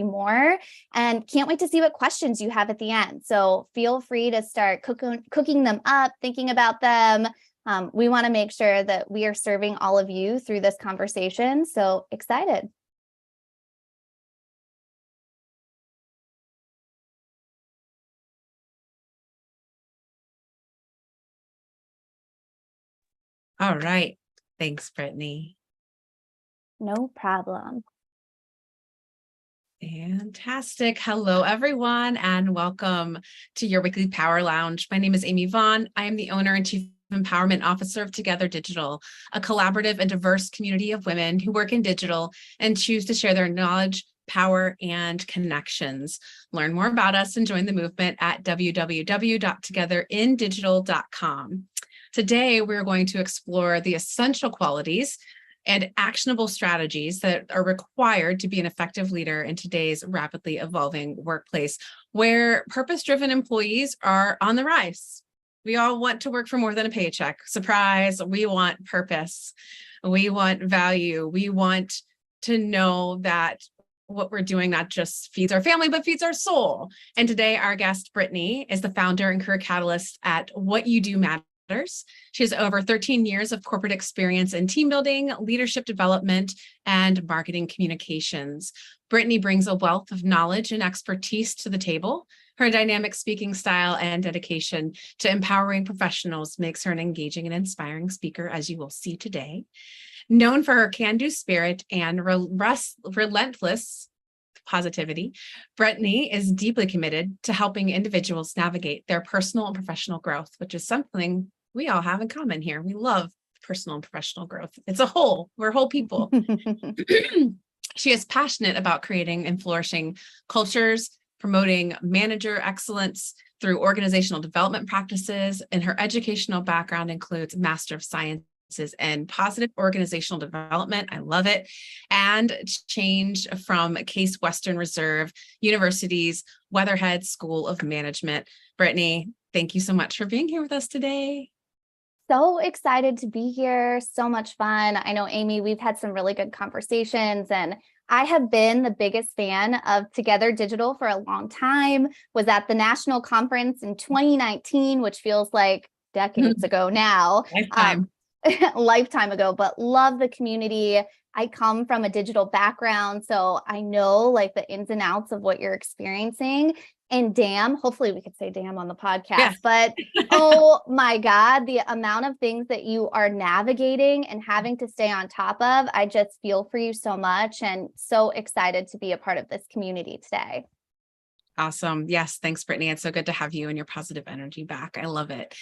more, and can't wait to see what questions you have at the end. So feel free to start cooking them up, thinking about them. We want to make sure that we are serving all of you through this conversation. So excited. All right. Thanks, Brittany. No problem. Fantastic. Hello, everyone, and welcome to your weekly Power Lounge. My name is Amy Vaughan. I am the owner and Chief Empowerment Officer of Together Digital, a collaborative and diverse community of women who work in digital and choose to share their knowledge, power, and connections. Learn more about us and join the movement at www.togetherindigital.com. Today, we're going to explore the essential qualities and actionable strategies that are required to be an effective leader in today's rapidly evolving workplace, where purpose-driven employees are on the rise. We all want to work for more than a paycheck. Surprise, we want purpose. We want value. We want to know that what we're doing not just feeds our family, but feeds our soul. And today, our guest, Brittany, is the founder and career catalyst at What You Do Matters. She has over 13 years of corporate experience in team building, leadership development, and marketing communications. Brittany brings a wealth of knowledge and expertise to the table. Her dynamic speaking style and dedication to empowering professionals makes her an engaging and inspiring speaker, as you will see today. Known for her can-do spirit and relentless positivity, Brittany is deeply committed to helping individuals navigate their personal and professional growth, which is something we all have in common here. We love personal and professional growth. It's a whole, we're whole people. She is passionate about creating and flourishing cultures, promoting manager excellence through organizational development practices, and her educational background includes Master of Science and positive organizational development. I love it. And change from Case Western Reserve University's Weatherhead School of Management. Brittany, thank you so much for being here with us today. So excited to be here. So much fun. I know, Amy, we've had some really good conversations, and I have been the biggest fan of Together Digital for a long time. Was at the national conference in 2019, which feels like decades ago now. Lifetime ago, but love the community. I come from a digital background, so I know like the ins and outs of what you're experiencing. And damn, hopefully we could say damn on the podcast, but oh my God, the amount of things that you are navigating and having to stay on top of, I just feel for you so much and so excited to be a part of this community today. Awesome. Yes. Thanks, Brittany. It's so good to have you and your positive energy back. I love it.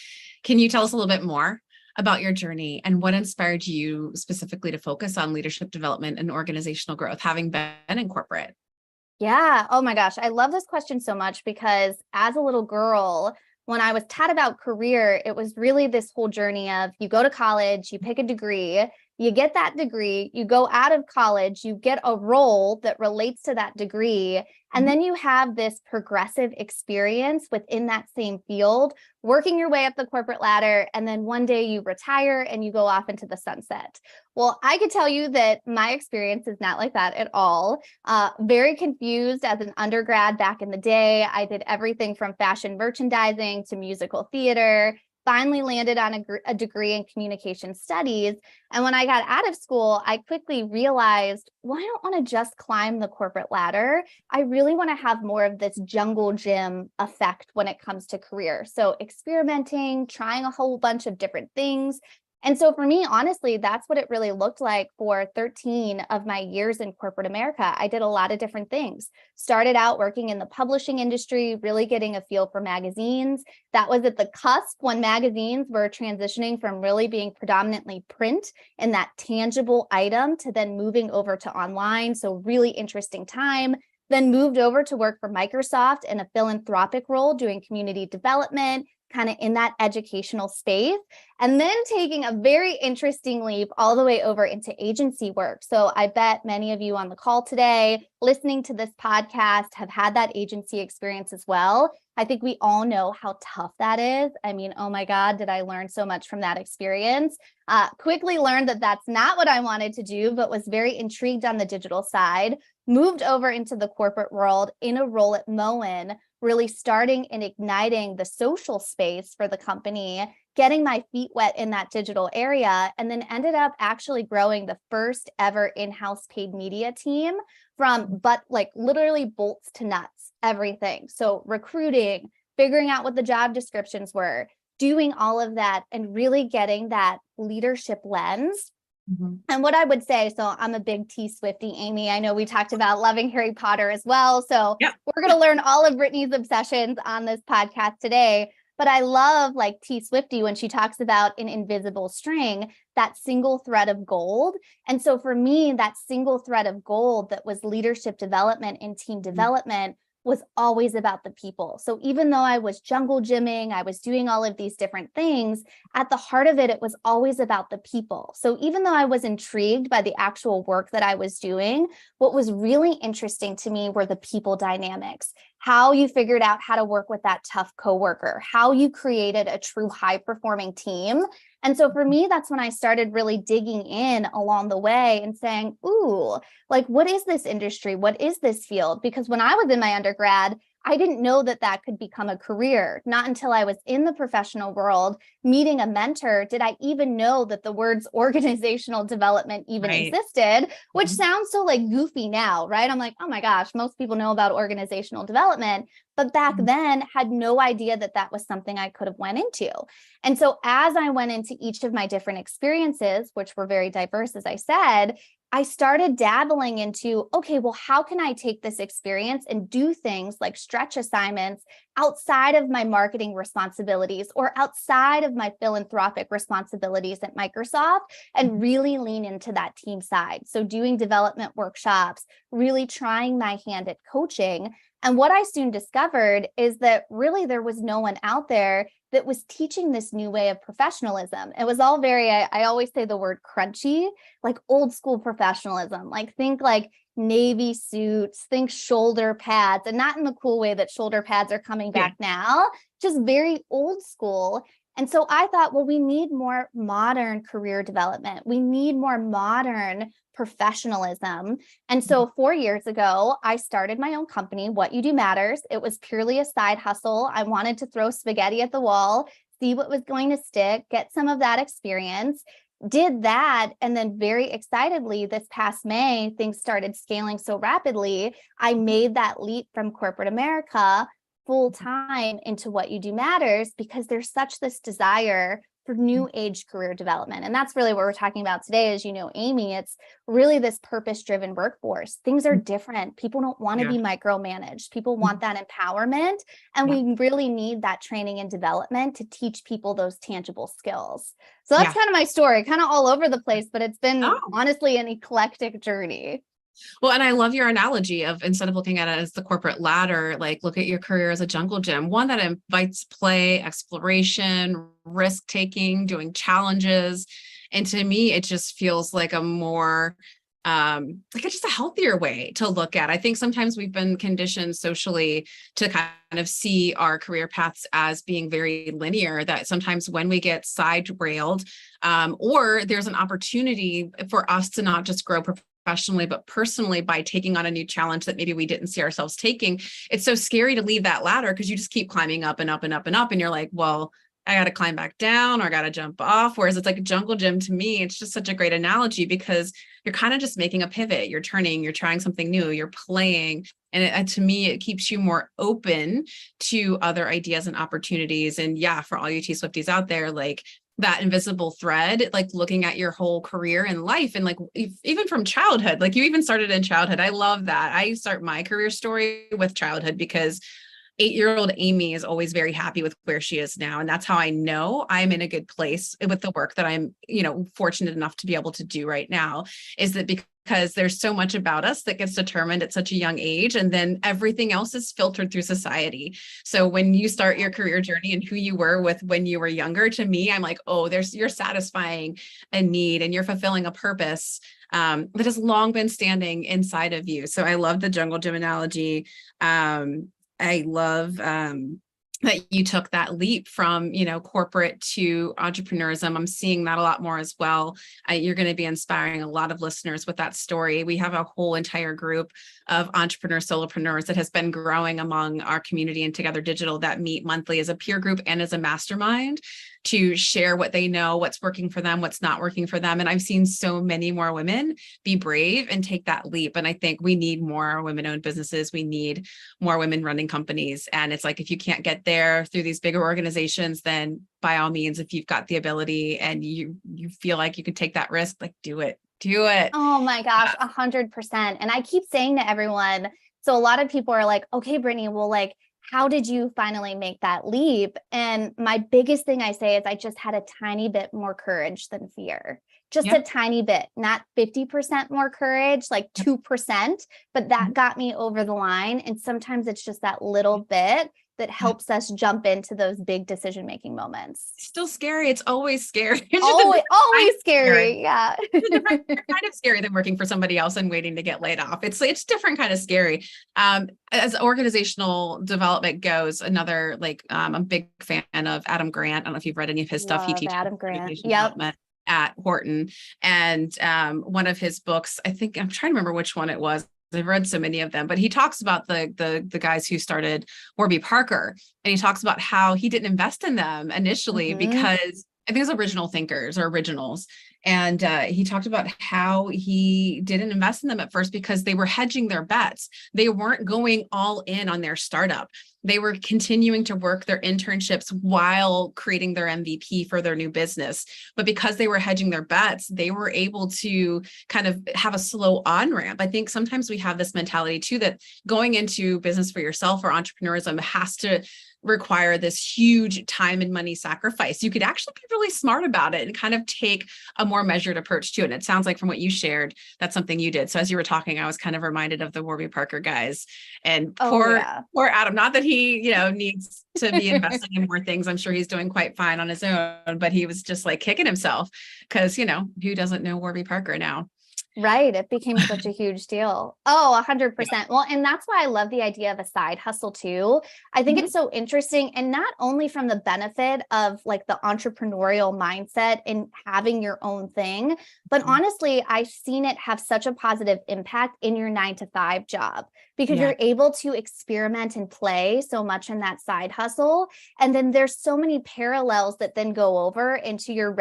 Can you tell us a little bit more about your journey and what inspired you specifically to focus on leadership development and organizational growth, having been in corporate? Yeah. Oh my gosh. I love this question so much because as a little girl, when I was taught about career, it was really this whole journey of you go to college, you pick a degree, you get that degree, you go out of college, you get a role that relates to that degree, and then you have this progressive experience within that same field, working your way up the corporate ladder, and then one day you retire and you go off into the sunset. Well, I could tell you that my experience is not like that at all. Very confused as an undergrad back in the day. I did everything from fashion merchandising to musical theater. Finally landed on a degree in communication studies. And when I got out of school, I quickly realized, well, I don't want to just climb the corporate ladder. I really want to have more of this jungle gym effect when it comes to career. So experimenting, trying a whole bunch of different things. And so for me, honestly, that's what it really looked like for 13 of my years in corporate America. I did a lot of different things. Started out working in the publishing industry, really getting a feel for magazines. That was at the cusp when magazines were transitioning from really being predominantly print and that tangible item to then moving over to online. So really interesting time. Then moved over to work for Microsoft in a philanthropic role, doing community development, kind of in that educational space, and then taking a very interesting leap all the way over into agency work. So I bet many of you on the call today, listening to this podcast, have had that agency experience as well. I think we all know how tough that is. I mean, oh my God, did I learn so much from that experience? Quickly learned that that's not what I wanted to do, but was very intrigued on the digital side. moved over into the corporate world in a role at Moen, really starting and igniting the social space for the company, getting my feet wet in that digital area, and then ended up actually growing the first ever in-house paid media team from, but like literally bolts to nuts, everything. So recruiting, figuring out what the job descriptions were, doing all of that, and really getting that leadership lens. And what I would say, so I'm a big T Swiftie, Amy. I know we talked about loving Harry Potter as well. So Yep. we're going to learn all of Brittany's obsessions on this podcast today. But I love like T Swiftie when she talks about an invisible string, that single thread of gold. And so for me, that single thread of gold that was leadership development and team development was always about the people. So even though I was jungle gymming, I was doing all of these different things, at the heart of it, it was always about the people. So even though I was intrigued by the actual work that I was doing, what was really interesting to me were the people dynamics, how you figured out how to work with that tough coworker, how you created a true high performing team. And so for me, that's when I started really digging in along the way and saying, ooh, like, what is this industry? What is this field? Because when I was in my undergrad, I didn't know that that could become a career. Not until I was in the professional world, meeting a mentor, did I even know that the words organizational development even existed, which sounds so like goofy now, right? I'm like, oh my gosh, most people know about organizational development, but back then had no idea that that was something I could have went into. And so as I went into each of my different experiences, which were very diverse, as I said, I started dabbling into, okay, well, how can I take this experience and do things like stretch assignments outside of my marketing responsibilities or outside of my philanthropic responsibilities at Microsoft and really lean into that team side. So doing development workshops, really trying my hand at coaching. And what I soon discovered is that really there was no one out there that was teaching this new way of professionalism. It was all very, I always say the word crunchy, like old school professionalism, like think like navy suits, think shoulder pads, and not in the cool way that shoulder pads are coming back now, just very old school. And so I thought, well, we need more modern career development. We need more modern professionalism. And so 4 years ago, I started my own company, What You Do Matters. It was purely a side hustle. I wanted to throw spaghetti at the wall, see what was going to stick, get some of that experience. Did that. And then very excitedly, this past May, things started scaling so rapidly. I made that leap from corporate America full time into What You Do Matters because there's such this desire for new age career development. And that's really what we're talking about today. As you know, Amy, it's really this purpose-driven workforce. Things are different. People don't want to be micromanaged. People want that empowerment. And we really need that training and development to teach people those tangible skills. So that's kind of my story, kind of all over the place, but it's been honestly an eclectic journey. Well, and I love your analogy of instead of looking at it as the corporate ladder, like look at your career as a jungle gym, one that invites play, exploration, risk taking, doing challenges. And to me, it just feels like a more like it's just a healthier way to look at. I think sometimes we've been conditioned socially to kind of see our career paths as being very linear, that sometimes when we get side railed, or there's an opportunity for us to not just grow professionally, but personally by taking on a new challenge that maybe we didn't see ourselves taking, it's so scary to leave that ladder because you just keep climbing up and up and up and up. And you're like, well, I got to climb back down or I got to jump off. Whereas it's like a jungle gym to me, it's just such a great analogy because you're kind of just making a pivot. You're turning, you're trying something new, you're playing. And to me, it keeps you more open to other ideas and opportunities. And yeah, for all you T Swifties out there, like that invisible thread, like looking at your whole career and life and like even from childhood, like you even started in childhood. I love that. I start my career story with childhood because 8-year-old Amy is always very happy with where she is now. And that's how I know I'm in a good place with the work that I'm, fortunate enough to be able to do right now, is that because there's so much about us that gets determined at such a young age. And then everything else is filtered through society. So when you start your career journey and who you were with when you were younger, to me, I'm like, oh, you're satisfying a need and you're fulfilling a purpose that has long been standing inside of you. So I love the jungle gym analogy. I love that you took that leap from, corporate to entrepreneurism. I'm seeing that a lot more as well. You're going to be inspiring a lot of listeners with that story. We have a whole entire group of entrepreneurs, solopreneurs that has been growing among our community and Together Digital that meet monthly as a peer group and as a mastermind to share what they know, what's working for them, what's not working for them. And I've seen so many more women be brave and take that leap. And I think we need more women-owned businesses. We need more women running companies. And it's like, if you can't get there through these bigger organizations, then by all means, if you've got the ability and you feel like you can take that risk, like do it. Oh my gosh, 100%. And I keep saying to everyone, so a lot of people are like, okay, Brittany, well, like, how did you finally make that leap? And my biggest thing I say is I just had a tiny bit more courage than fear. Just a tiny bit, not 50% more courage, like 2%, but that got me over the line. And sometimes it's just that little bit that helps us jump into those big decision-making moments. Still scary. It's always scary. Always scary. Yeah. Kind of scary than working for somebody else and waiting to get laid off. It's different kind of scary. As organizational development goes, another I'm a big fan of Adam Grant. I don't know if you've read any of his stuff. He teaches Adam Grant. Development at Wharton. And one of his books, I'm trying to remember which one it was. I've read so many of them, but he talks about the guys who started Warby Parker, and he talks about how he didn't invest in them initially because I think it was original thinkers or originals. And he talked about how he didn't invest in them at first because they were hedging their bets. They weren't going all in on their startup. They were continuing to work their internships while creating their MVP for their new business. But because they were hedging their bets, they were able to kind of have a slow on ramp. I think sometimes we have this mentality too, that going into business for yourself or entrepreneurism has to require this huge time and money sacrifice. You could actually be really smart about it and kind of take a more measured approach to it. And it sounds like from what you shared, that's something you did. So as you were talking, I was kind of reminded of the Warby Parker guys and poor Adam, not that he, needs to be investing in more things. I'm sure he's doing quite fine on his own, but he was just like kicking himself because, who doesn't know Warby Parker now? Right. It became such a huge deal. Oh, 100%. Well, and that's why I love the idea of a side hustle too. I think it's so interesting, and not only from the benefit of like the entrepreneurial mindset and having your own thing, but honestly, I've seen it have such a positive impact in your 9-to-5 job because you're able to experiment and play so much in that side hustle. And then there's so many parallels that then go over into your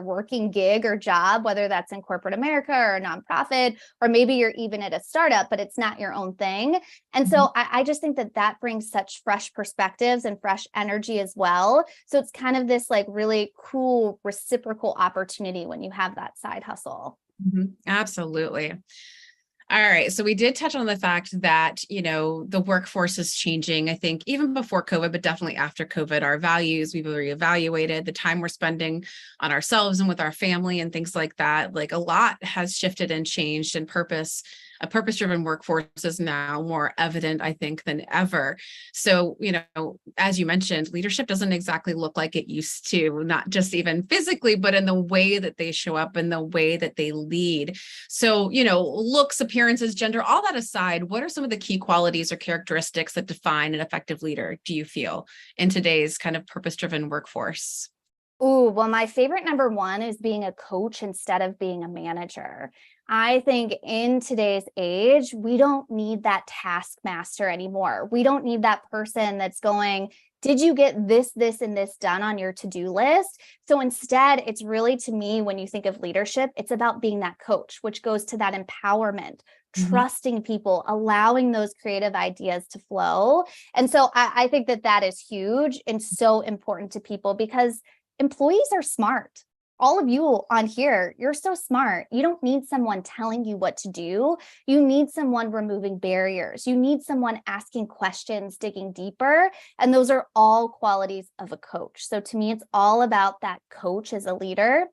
working gig or job, whether that's in corporate America or a nonprofit, or maybe you're even at a startup, but it's not your own thing. And so I just think that brings such fresh perspectives and fresh energy as well. So it's kind of this like really cool reciprocal opportunity when you have that side hustle. Absolutely. All right. So we did touch on the fact that, the workforce is changing. I think even before COVID, but definitely after COVID, our values, we've reevaluated the time we're spending on ourselves and with our family and things like that. Like a lot has shifted and changed, and a purpose-driven workforce is now more evident, I think, than ever. So, as you mentioned, leadership doesn't exactly look like it used to, not just even physically, but in the way that they show up and the way that they lead. So, looks, appearances, gender, all that aside, what are some of the key qualities or characteristics that define an effective leader, do you feel, in today's kind of purpose-driven workforce? Oh, well, my favorite number one is being a coach instead of being a manager. I think in today's age, we don't need that taskmaster anymore. We don't need that person that's going, did you get this, and this done on your to-do list? So instead, it's really, to me, when you think of leadership, it's about being that coach, which goes to that empowerment, trusting people, allowing those creative ideas to flow. And so I think that is huge and so important to people because employees are smart. All of you on here, you're so smart. You don't need someone telling you what to do. You need someone removing barriers. You need someone asking questions, digging deeper. And those are all qualities of a coach. So to me, it's all about that coach as a leader.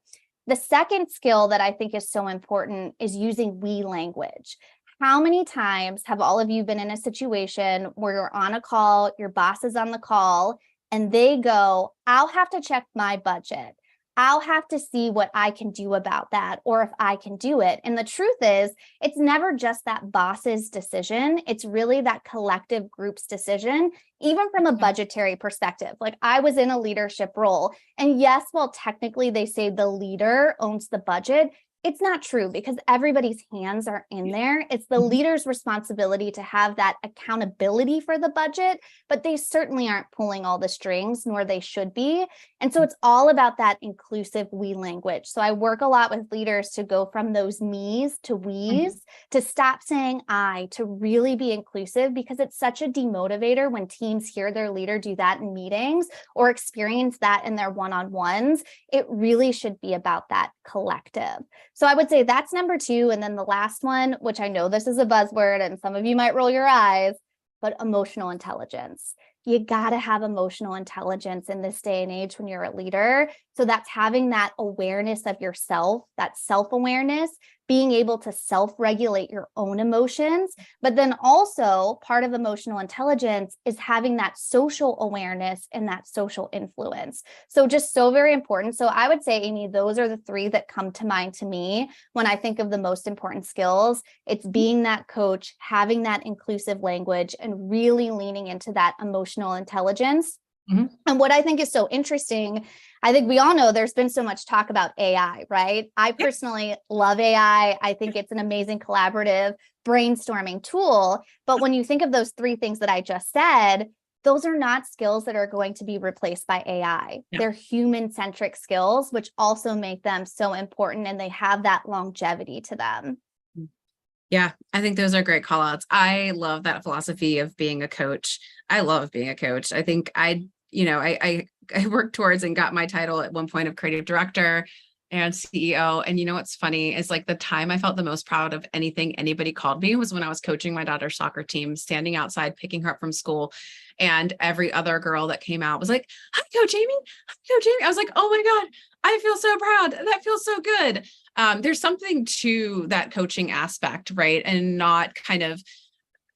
The second skill that I think is so important is using we language. How many times have all of you been in a situation where you're on a call, your boss is on the call, and they go, I'll have to check my budget. I'll have to see what I can do about that or if I can do it. And the truth is, it's never just that boss's decision. It's really that collective group's decision, even from a budgetary perspective. Like I was in a leadership role. And yes, while technically they say the leader owns the budget, it's not true because everybody's hands are in there. It's the leader's responsibility to have that accountability for the budget, but they certainly aren't pulling all the strings, nor they should be. And so it's all about that inclusive we language. So I work a lot with leaders to go from those me's to we's, to stop saying I, to really be inclusive, because it's such a demotivator when teams hear their leader do that in meetings or experience that in their one-on-ones. It really should be about that collective. So I would say that's number 2. And then the last one, which I know this is a buzzword and some of you might roll your eyes, but emotional intelligence. You got to have emotional intelligence in this day and age when you're a leader. So that's having that awareness of yourself, that self-awareness, being able to self-regulate your own emotions. But then also part of emotional intelligence is having that social awareness and that social influence. So just so very important. So I would say, Amy, those are the 3 that come to mind to me when I think of the most important skills. It's being that coach, having that inclusive language, and really leaning into that emotional intelligence. And what I think is so interesting, I think we all know there's been so much talk about AI, right? I personally love AI. I think it's an amazing collaborative brainstorming tool. But when you think of those 3 things that I just said, those are not skills that are going to be replaced by AI. Yeah. They're human-centric skills, which also make them so important, and they have that longevity to them. Yeah, I think those are great call outs. I love that philosophy of being a coach. I love being a coach. I think I worked towards and got my title at one point of creative director and CEO. And you know what's funny is like the time I felt the most proud of anything anybody called me was when I was coaching my daughter's soccer team, standing outside, picking her up from school. And every other girl that came out was like, "Hi, Coach Amy. Hi, Coach Amy." I was like, "Oh my God, I feel so proud. That feels so good." There's something to that coaching aspect, right? And not kind of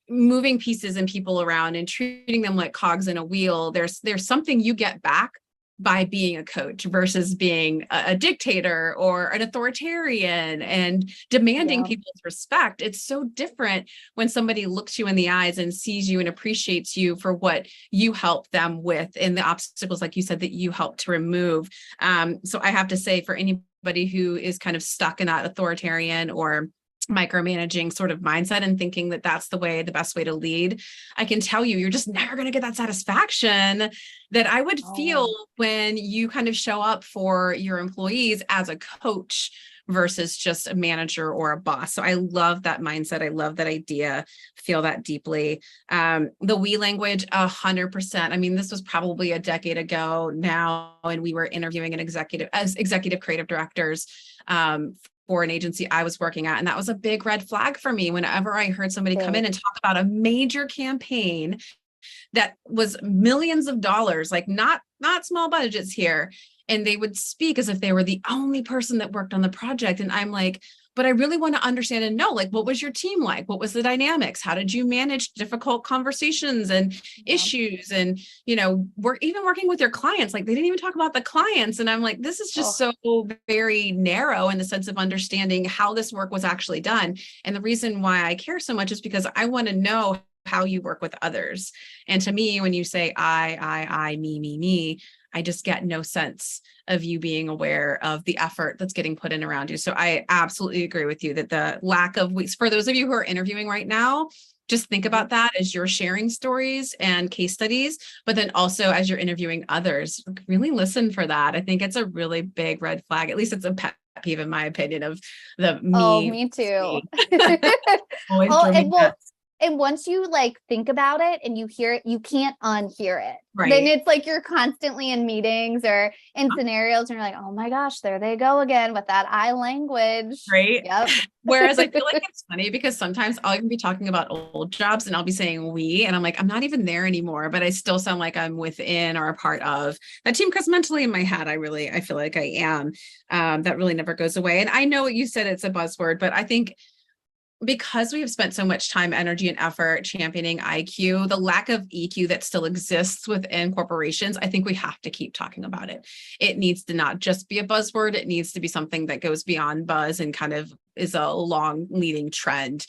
moving pieces and people around and treating them like cogs in a wheel. There's something you get back by being a coach versus being a dictator or an authoritarian and demanding people's respect. It's so different when somebody looks you in the eyes and sees you and appreciates you for what you help them with and the obstacles, like you said, that you help to remove. So I have to say, for anybody who is kind of stuck in that authoritarian or micromanaging sort of mindset and thinking that that's the best way to lead, I can tell you, you're just never going to get that satisfaction that I would feel when you kind of show up for your employees as a coach versus just a manager or a boss. So I love that mindset. I love that idea, feel that deeply. The we language, 100%. I mean, this was probably a decade ago now, and we were interviewing as executive creative directors, for an agency I was working at. And that was a big red flag for me whenever I heard somebody come in and talk about a major campaign that was millions of dollars, like not small budgets here. And they would speak as if they were the only person that worked on the project. And I'm like, but I really want to understand and know, like, what was your team like? What was the dynamics? How did you manage difficult conversations and issues? And, we're even working with your clients. Like, they didn't even talk about the clients. And I'm like, this is just so very narrow in the sense of understanding how this work was actually done. And the reason why I care so much is because I want to know how you work with others. And to me, when you say I, me, I just get no sense of you being aware of the effort that's getting put in around you. So I absolutely agree with you that the lack of weeks, for those of you who are interviewing right now, just think about that as you're sharing stories and case studies, but then also as you're interviewing others, really listen for that. I think it's a really big red flag. At least it's a pet peeve in my opinion of the me. Oh, me too. And once you think about it and you hear it, you can't unhear it. Right. Then it's like you're constantly in meetings or in scenarios and you're like, oh my gosh, there they go again with that I language. Right. Yep. Whereas I feel like it's funny because sometimes I'll even be talking about old jobs and I'll be saying we, and I'm like, I'm not even there anymore, but I still sound like I'm within or a part of that team because mentally in my head, I feel like I am. That really never goes away. And I know what you said, it's a buzzword, but I think because we have spent so much time, energy, and effort championing IQ, the lack of EQ that still exists within corporations, I think we have to keep talking about it. It needs to not just be a buzzword. It needs to be something that goes beyond buzz and kind of is a long leading trend,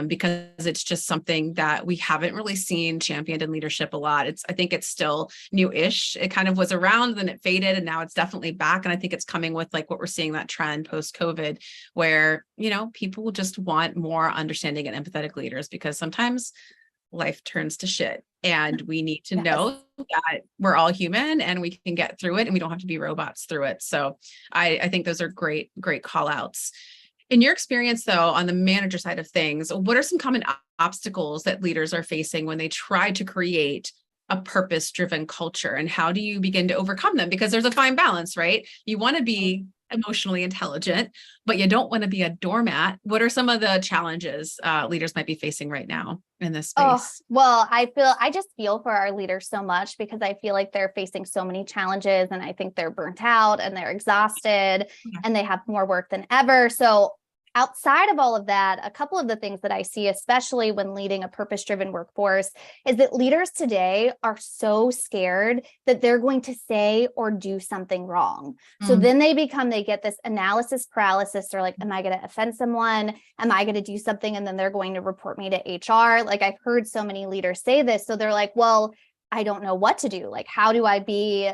because it's just something that we haven't really seen championed in leadership a lot. I think it's still new-ish. It kind of was around, then it faded, and now it's definitely back. And I think it's coming with like what we're seeing, that trend post-COVID, where, people just want more understanding and empathetic leaders, because sometimes life turns to shit and we need to know that we're all human and we can get through it and we don't have to be robots through it. So I think those are great call outs. In your experience, though, on the manager side of things, what are some common obstacles that leaders are facing when they try to create a purpose-driven culture, and how do you begin to overcome them? Because there's a fine balance, right? You want to be emotionally intelligent, but you don't want to be a doormat. What are some of the challenges leaders might be facing right now in this space? Oh, well, I just feel for our leaders so much, because I feel like they're facing so many challenges, and I think they're burnt out and they're exhausted and they have more work than ever. So outside of all of that, a couple of the things that I see, especially when leading a purpose-driven workforce, is that leaders today are so scared that they're going to say or do something wrong. So then they get this analysis paralysis. They're like, am I going to offend someone? Am I going to do something? And then they're going to report me to HR. Like, I've heard so many leaders say this. So they're like, well, I don't know what to do. Like, how do I be,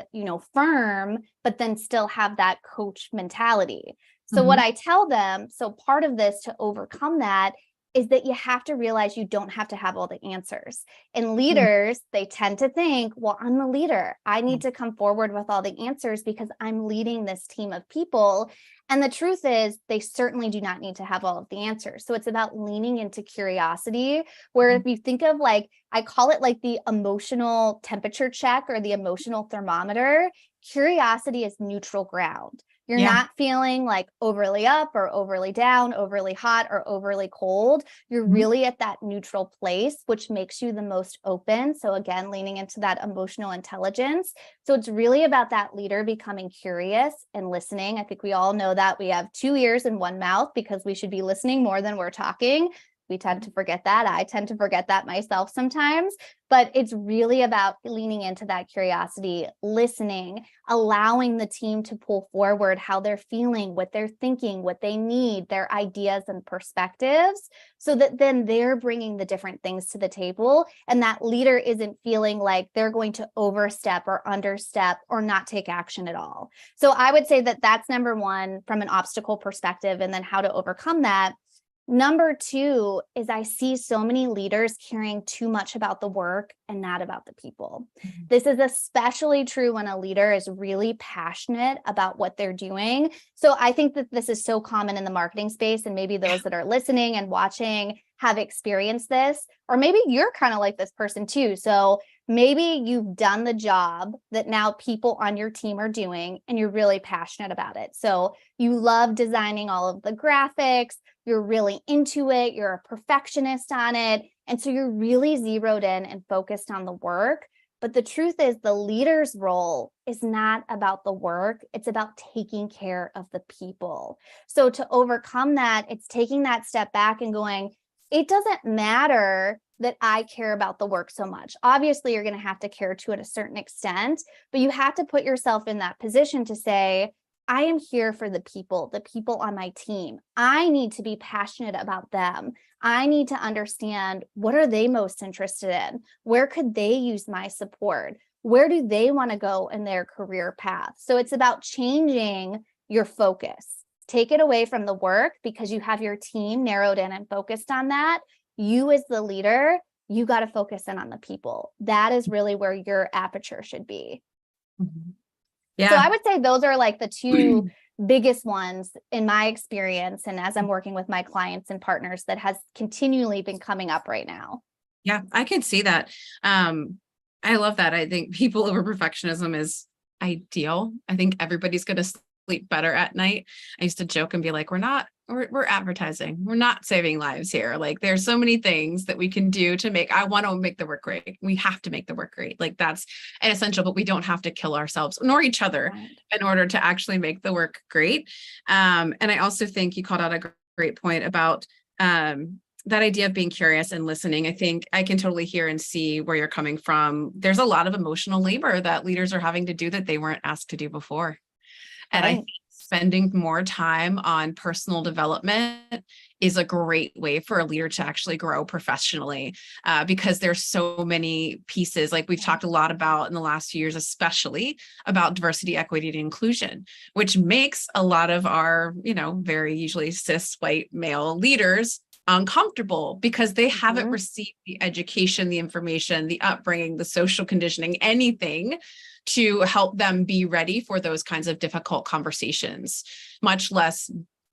firm, but then still have that coach mentality? So what I tell them, so part of this to overcome that is that you have to realize you don't have to have all the answers. And leaders, they tend to think, well, I'm the leader. I need to come forward with all the answers because I'm leading this team of people. And the truth is, they certainly do not need to have all of the answers. So it's about leaning into curiosity, where if you think of I call it like the emotional temperature check or the emotional thermometer, curiosity is neutral ground. You're not feeling like overly up or overly down, overly hot or overly cold. You're really at that neutral place, which makes you the most open. So again, leaning into that emotional intelligence. So it's really about that leader becoming curious and listening. I think we all know that we have 2 ears and 1 mouth, because we should be listening more than we're talking. We tend to forget that. I tend to forget that myself sometimes, but it's really about leaning into that curiosity, listening, allowing the team to pull forward how they're feeling, what they're thinking, what they need, their ideas and perspectives, so that then they're bringing the different things to the table. And that leader isn't feeling like they're going to overstep or understep or not take action at all. So I would say that that's number one from an obstacle perspective, and then how to overcome that. Number two is I see so many leaders caring too much about the work and not about the people. This is especially true when a leader is really passionate about what they're doing. So I think that this is so common in the marketing space, and maybe those that are listening and watching have experienced this, or maybe you're kind of like this person too. So maybe you've done the job that now people on your team are doing, and you're really passionate about it. So you love designing all of the graphics, you're really into it, you're a perfectionist on it. And so you're really zeroed in and focused on the work. But the truth is, the leader's role is not about the work. It's about taking care of the people. So to overcome that, it's taking that step back and going, it doesn't matter that I care about the work so much. Obviously, you're going to have to care to it a certain extent, but you have to put yourself in that position to say, I am here for the people on my team. I need to be passionate about them. I need to understand, what are they most interested in? Where could they use my support? Where do they want to go in their career path? So it's about changing your focus. Take it away from the work, because you have your team narrowed in and focused on that. You as the leader, you got to focus in on the people. That is really where your aperture should be. Yeah. So I would say those are like the two biggest ones in my experience, and as I'm working with my clients and partners, that has continually been coming up right now. Yeah, I can see that. I love that. I think people over perfectionism is ideal. I think everybody's going to sleep better at night. I used to joke and be like, we're advertising. We're not saving lives here. Like, there's so many things that we can do to I want to make the work great. We have to make the work great. Like, that's an essential, but we don't have to kill ourselves nor each other in order to actually make the work great. And I also think you called out a great point about that idea of being curious and listening, I think I can totally hear and see where you're coming from. There's a lot of emotional labor that leaders are having to do that they weren't asked to do before. And I Right. think spending more time on personal development is a great way for a leader to actually grow professionally, because there's so many pieces, like we've talked a lot about in the last few years, especially about diversity, equity, and inclusion, which makes a lot of our, very usually cis white male leaders uncomfortable because they haven't received the education, the information, the upbringing, the social conditioning, anything to help them be ready for those kinds of difficult conversations, much less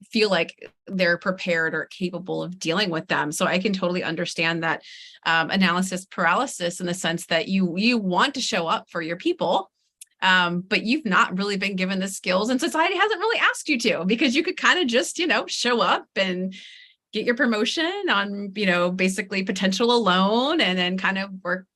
feel like they're prepared or capable of dealing with them. So I can totally understand that analysis paralysis in the sense that you want to show up for your people, but you've not really been given the skills, and society hasn't really asked you to, because you could kind of just, show up and get your promotion on, basically potential alone, and then kind of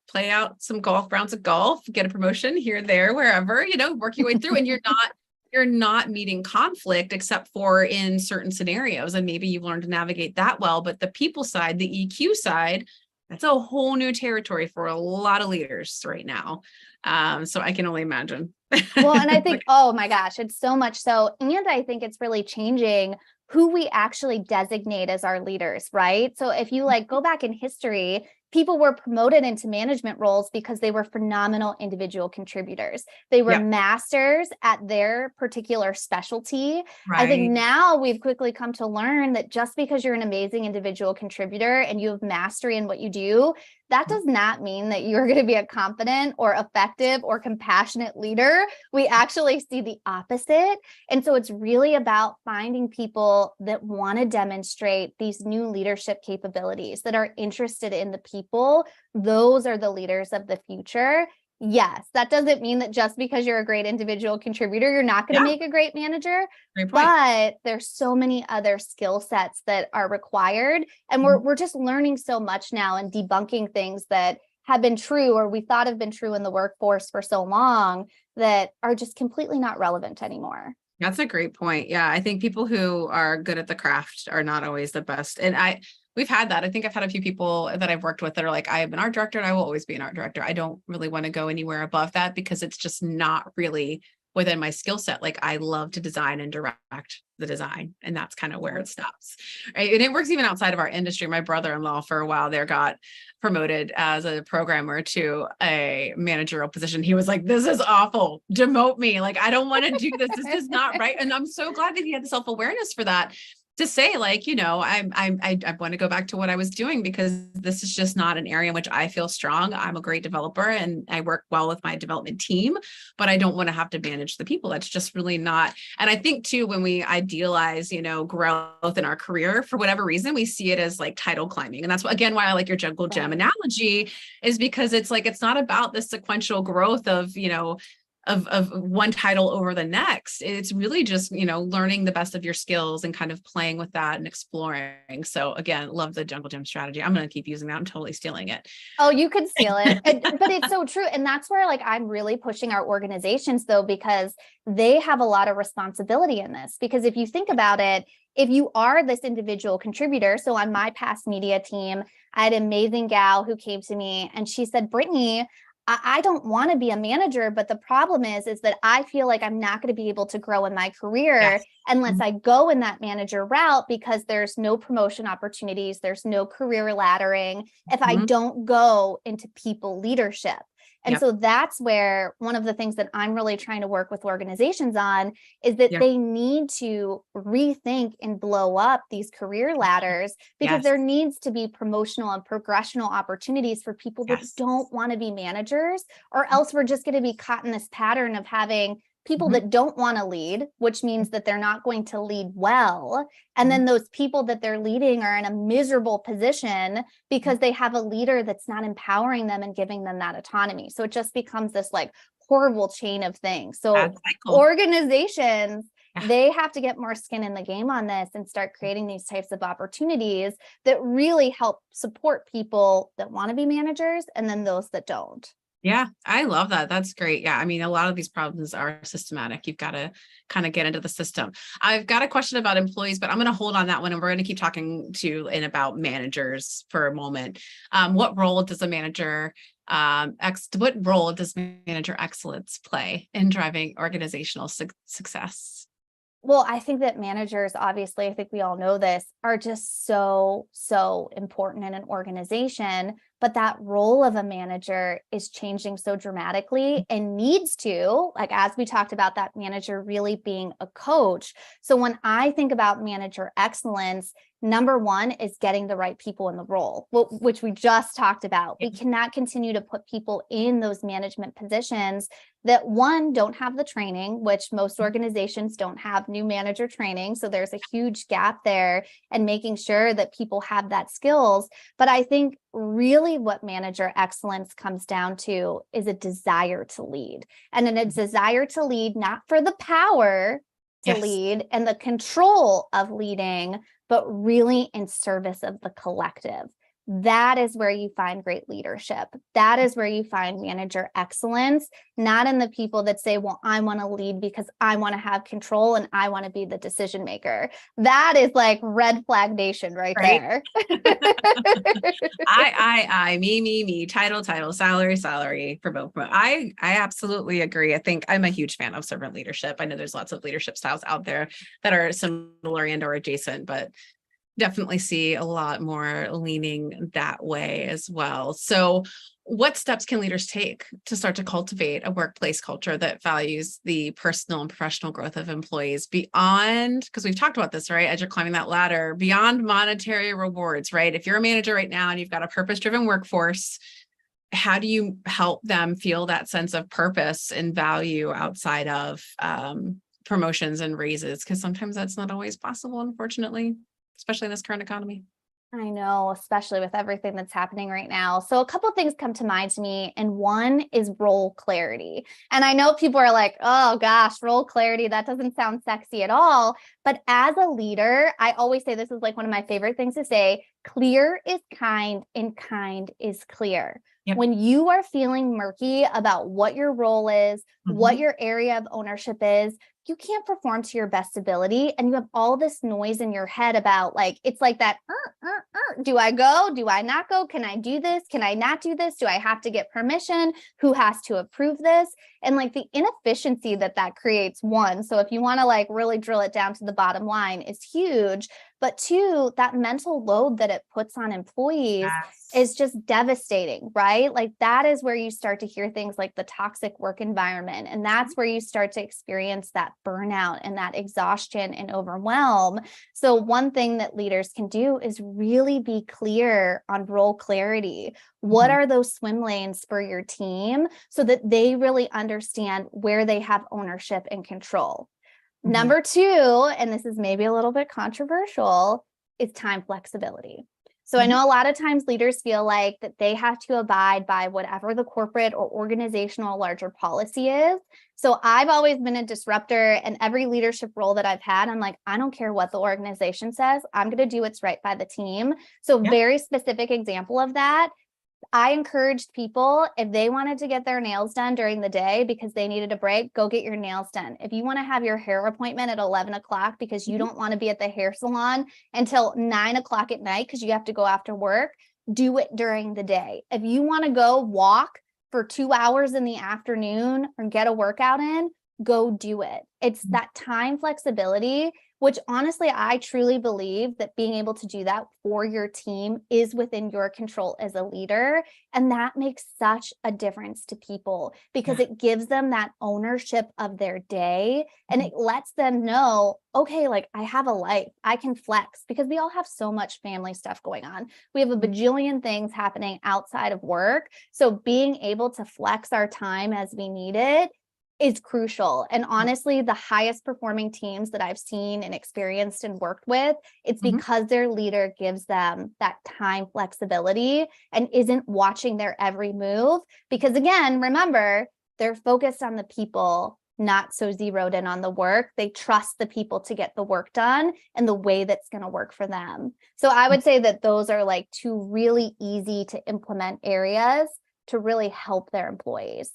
play out some rounds of golf, get a promotion here, there, wherever, work your way through. And you're not meeting conflict except for in certain scenarios. And maybe you've learned to navigate that well, but the people side, the EQ side, that's a whole new territory for a lot of leaders right now. So I can only imagine. Well, and I think, oh my gosh, it's so much so. And I think it's really changing who we actually designate as our leaders, right? So if you go back in history, people were promoted into management roles because they were phenomenal individual contributors. They were masters at their particular specialty. Right. I think now we've quickly come to learn that just because you're an amazing individual contributor and you have mastery in what you do, that does not mean that you're going to be a competent or effective or compassionate leader. We actually see the opposite. And so it's really about finding people that want to demonstrate these new leadership capabilities, that are interested in the people. Those are the leaders of the future. Yes, that doesn't mean that just because you're a great individual contributor, you're not going to make a great manager. Great point. But there's so many other skill sets that are required. And we're just learning so much now and debunking things that have been true or we thought have been true in the workforce for so long that are just completely not relevant anymore. That's a great point. Yeah, I think people who are good at the craft are not always the best. And we've had that. I think I've had a few people that I've worked with that are like, I am an art director and I will always be an art director. I don't really want to go anywhere above that because it's just not really within my skill set. Like I love to design and direct the design, and that's kind of where it stops. Right? And it works even outside of our industry. My brother-in-law for a while there got promoted as a programmer to a managerial position. He was like, this is awful. Demote me. Like, I don't want to do this. This is not right. And I'm so glad that he had the self-awareness for that, to say like, I want to go back to what I was doing because this is just not an area in which I feel strong. I'm a great developer and I work well with my development team, but I don't want to have to manage the people. That's just really not. And I think too, when we idealize, growth in our career, for whatever reason, we see it as like title climbing. And that's again, why I like your jungle gem analogy, is because it's like, it's not about the sequential growth of, of one title over the next. It's really just, learning the best of your skills and kind of playing with that and exploring. So again, love the jungle gym strategy. I'm going to keep using that. I'm totally stealing it. Oh, you could steal it. But it's so true. And that's where I'm really pushing our organizations though, because they have a lot of responsibility in this. Because if you think about it, if you are this individual contributor, so on my past media team, I had an amazing gal who came to me and she said, Brittany, I don't want to be a manager, but the problem is that I feel like I'm not going to be able to grow in my career unless I go in that manager route, because there's no promotion opportunities. There's no career laddering if I don't go into people leadership. And so that's where one of the things that I'm really trying to work with organizations on is that they need to rethink and blow up these career ladders, because there needs to be promotional and progressional opportunities for people that don't want to be managers, or else we're just going to be caught in this pattern of having people that don't want to lead, which means that they're not going to lead well. And then those people that they're leading are in a miserable position because they have a leader that's not empowering them and giving them that autonomy. So it just becomes this horrible chain of things. So organizations, they have to get more skin in the game on this and start creating these types of opportunities that really help support people that want to be managers and then those that don't. Yeah, I love that. That's great. Yeah, I mean, a lot of these problems are systematic. You've got to kind of get into the system. I've got a question about employees, but I'm going to hold on that one, and we're going to keep talking to and about managers for a moment. What role does a manager what role does manager excellence play in driving organizational success? Well, I think that managers, obviously, I think we all know this, are just so, so important in an organization. But that role of a manager is changing so dramatically and needs to, like, as we talked about, that manager really being a coach. So when I think about manager excellence, number one is getting the right people in the role, which we just talked about. We cannot continue to put people in those management positions that, one, don't have the training, which most organizations don't have new manager training. So there's a huge gap there, and making sure that people have that skills. But I think really what manager excellence comes down to is a desire to lead, and then a desire to lead, not for the power to Yes. lead and the control of leading, but really in service of the collective. That is where you find great leadership. That is where you find manager excellence, not in the people that say, well, I want to lead because I want to have control and I want to be the decision maker. That is like red flag nation right Right. there. Me, title, salary, promote. I absolutely agree. I think I'm a huge fan of servant leadership. I know there's lots of leadership styles out there that are similar and or adjacent, but definitely see a lot more leaning that way as well. So what steps can leaders take to start to cultivate a workplace culture that values the personal and professional growth of employees beyond, because we've talked about this, right? As you're climbing that ladder, beyond monetary rewards, right? If you're a manager right now and you've got a purpose-driven workforce, how do you help them feel that sense of purpose and value outside of promotions and raises? Because sometimes that's not always possible, unfortunately, especially in this current economy. I know, especially with everything that's happening right now. So a couple things come to mind to me, and one is role clarity. And I know people are like, oh gosh, role clarity, that doesn't sound sexy at all. But as a leader, I always say, this is like one of my favorite things to say, clear is kind and kind is clear. Yep. When you are feeling murky about what your role is, what Mhm. your area of ownership is, you can't perform to your best ability, and you have all this noise in your head about, like, it's like that, do I go, do I not go, can I do this, can I not do this, do I have to get permission, who has to approve this, and like the inefficiency that that creates, one. So if you want to like really drill it down to the bottom line, is huge. But two, that mental load that it puts on employees Yes. is just devastating, right? Like that is where you start to hear things like the toxic work environment. And that's where you start to experience that burnout and that exhaustion and overwhelm. So one thing that leaders can do is really be clear on role clarity. What Mhm. are those swim lanes for your team so that they really understand where they have ownership and control? Mhm. Number two, and this is maybe a little bit controversial, is time flexibility. So I Mhm. know a lot of times leaders feel like that they have to abide by whatever the corporate or organizational larger policy is. So I've always been a disruptor, and every leadership role that I've had, I'm like, I don't care what the organization says, I'm going to do what's right by the team. So Yeah. very specific example of that, I encouraged people, if they wanted to get their nails done during the day because they needed a break, go get your nails done. If you want to have your hair appointment at 11 o'clock because you Mhm. don't want to be at the hair salon until 9 o'clock at night because you have to go after work, do it during the day. If you want to go walk for 2 hours in the afternoon or get a workout in, go do it. It's that time flexibility, which honestly, I truly believe that being able to do that for your team is within your control as a leader. And that makes such a difference to people because Yeah. it gives them that ownership of their day, and it lets them know, okay, like I have a life, I can flex, because we all have so much family stuff going on. We have a Mhm. bajillion things happening outside of work. So being able to flex our time as we need it is crucial. And honestly, the highest performing teams that I've seen and experienced and worked with, it's Mhm. because their leader gives them that time flexibility and isn't watching their every move. Because again, remember, they're focused on the people, not so zeroed in on the work. They trust the people to get the work done and the way that's going to work for them. So I would say that those are like two really easy to implement areas to really help their employees.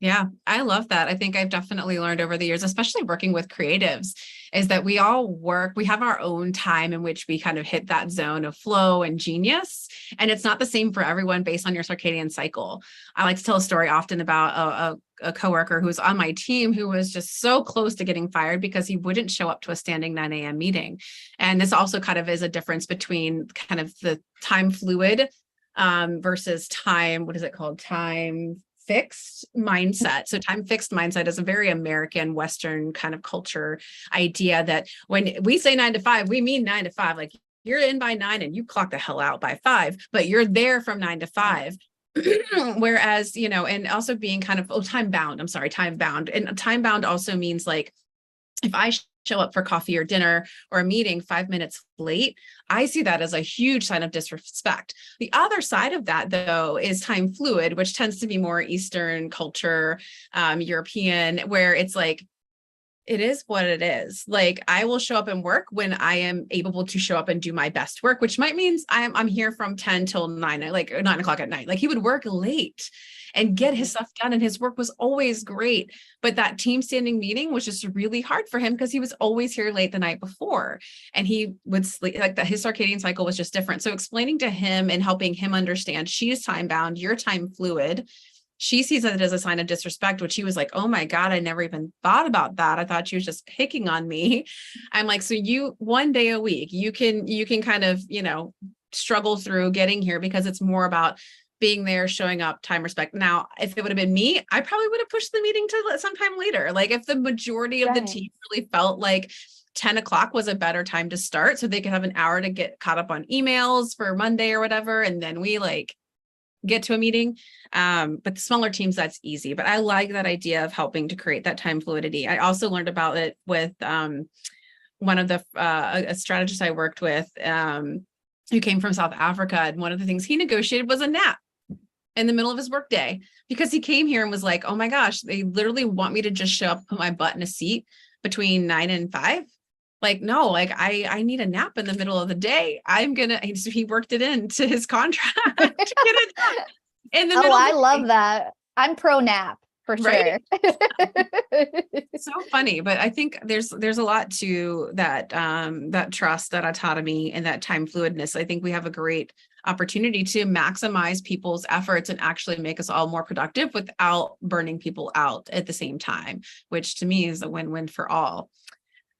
Yeah, I love that. I think I've definitely learned over the years, especially working with creatives, is that we have our own time in which we kind of hit that zone of flow and genius. And it's not the same for everyone based on your circadian cycle. I like to tell a story often about a coworker who was on my team who was just so close to getting fired because he wouldn't show up to a standing 9 a.m. meeting. And this also kind of is a difference between kind of the time fluid versus time, what is it called? Time fixed mindset. So time fixed mindset is a very American Western kind of culture idea that when we say 9 to 5, we mean 9 to 5, like you're in by 9 and you clock the hell out by 5, but you're there from 9 to 5. Whereas, and also being kind of, time bound. And time bound also means like, if I show up for coffee or dinner or a meeting 5 minutes late, I see that as a huge sign of disrespect. The other side of that, though, is time fluid, which tends to be more Eastern culture, European, where it's like, it is what it is. Like, I will show up and work when I am able to show up and do my best work, which might means I'm here from 10 till 9, like 9 o'clock at night. Like, he would work late and get his stuff done, and his work was always great. But that team standing meeting was just really hard for him because he was always here late the night before, and he would sleep like that. His circadian cycle was just different. So explaining to him and helping him understand, she's time bound, you're time fluid. She sees it as a sign of disrespect, which he was like, oh my God, I never even thought about that. I thought she was just picking on me. I'm like, so you, 1 day a week, you can kind of, struggle through getting here because it's more about being there, showing up, time, respect. Now, if it would have been me, I probably would have pushed the meeting to sometime later. Like, if the majority of the team really felt like 10 o'clock was a better time to start so they could have an hour to get caught up on emails for Monday or whatever, and then we get to a meeting. But the smaller teams, that's easy. But I like that idea of helping to create that time fluidity. I also learned about it with one of the a strategist I worked with who came from South Africa. And one of the things he negotiated was a nap in the middle of his workday, because he came here and was like, oh my gosh, they literally want me to just show up, put my butt in a seat between 9 and 5. Like, no, like I need a nap in the middle of the day. So he worked it into his contract to get it in the middle. I love that. I'm pro nap for sure. So funny, but I think there's a lot to that, that trust, that autonomy, and that time fluidness. I think we have a great opportunity to maximize people's efforts and actually make us all more productive without burning people out at the same time, which to me is a win-win for all.